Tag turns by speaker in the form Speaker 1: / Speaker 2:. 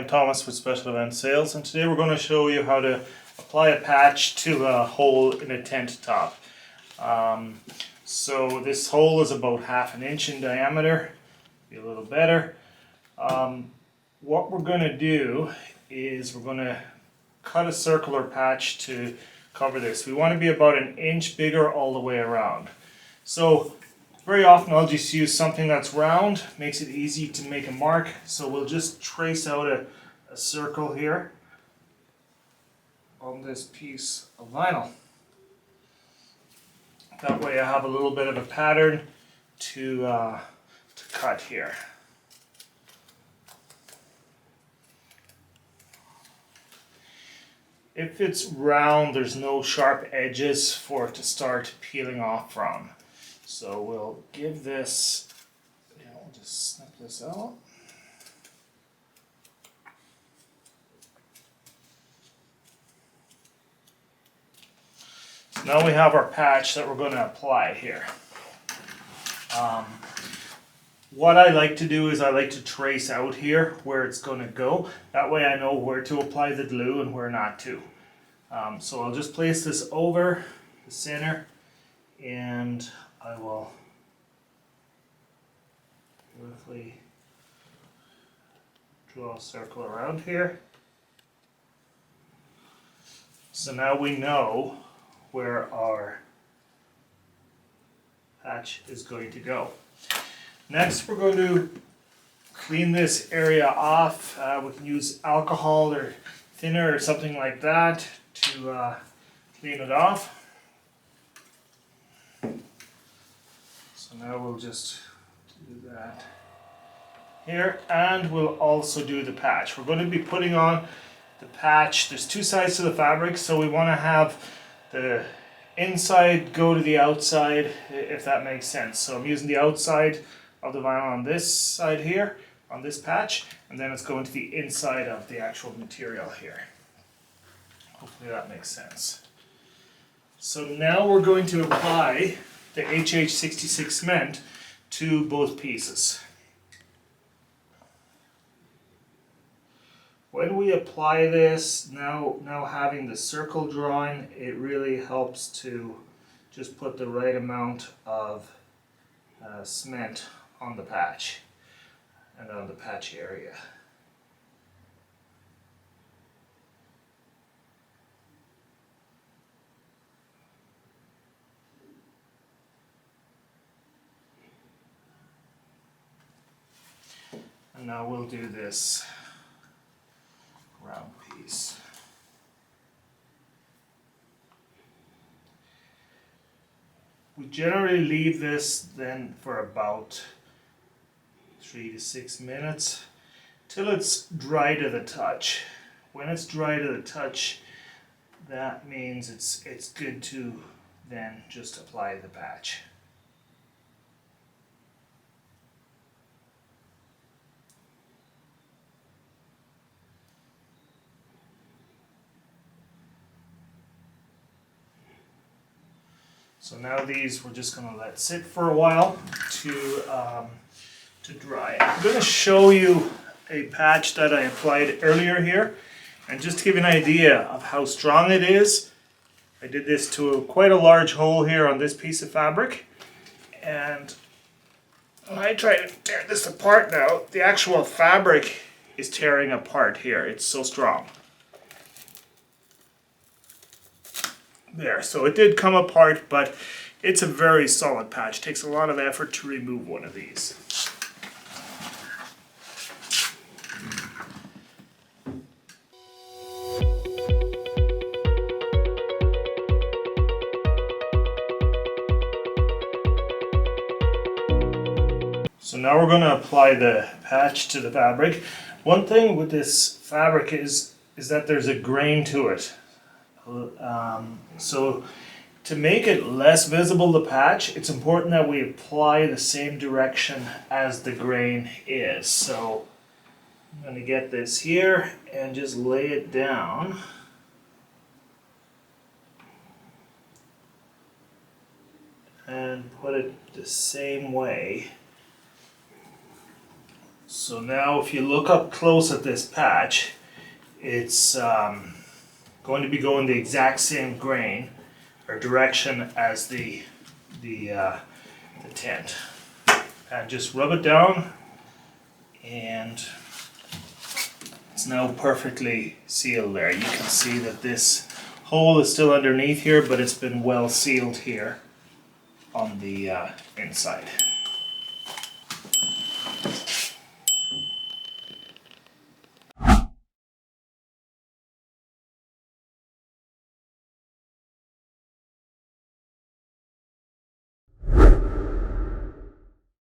Speaker 1: Thomas with Special Event Sales, and today we're going to show you how to apply a patch to a hole in a tent top. So this hole is about 1/2 inch in diameter, be a little better. What we're going to do is we're going to cut a circular patch to cover this. We want to be about 1 inch bigger all the way around. So very often I'll just use something that's round, makes it easy to make a mark. So we'll just trace out a circle here on this piece of vinyl. That way I have a little bit of a pattern to cut here. If it's round, there's no sharp edges for it to start peeling off from. So we'll give this, we'll just snip this out. So now we have our patch that we're going to apply here. What I like to do is I like to trace out here where it's going to go. That way I know where to apply the glue and where not to. So I'll just place this over the center and I will roughly draw a circle around here. So now we know where our patch is going to go. Next we're going to clean this area off. We can use alcohol or thinner or something like that to clean it off. So now we'll just do that here, and we'll also do the patch. We're going to be putting on the patch. There's two sides to the fabric, so we want to have the inside go to the outside, if that makes sense. So I'm using the outside of the vinyl on this side here, on this patch, and then it's going to the inside of the actual material here. Hopefully that makes sense. So now we're going to apply the HH66 cement to both pieces. When we apply this, now having the circle drawn, it really helps to just put the right amount of cement on the patch and on the patch area. And now we'll do this round piece. We generally leave this then for about 3 to 6 minutes till it's dry to the touch. When it's dry to the touch, that means it's good to then just apply the patch. So now these we're just going to let sit for a while to dry. I'm going to show you a patch that I applied earlier here, and just to give you an idea of how strong it is, I did this to quite a large hole here on this piece of fabric, and when I try to tear this apart now, the actual fabric is tearing apart here. It's so strong. There, so it did come apart, but it's a very solid patch. It takes a lot of effort to remove one of these. So now we're going to apply the patch to the fabric. One thing with this fabric is that there's a grain to it. So to make it less visible, the patch, it's important that we apply the same direction as the grain is. So I'm going to get this here and just lay it down. And put it the same way So now if you look up close at this patch, it's going to be going the exact same grain or direction as the tent. And just rub it down, and it's now perfectly sealed there. You can see that this hole is still underneath here, but it's been well sealed here on the inside.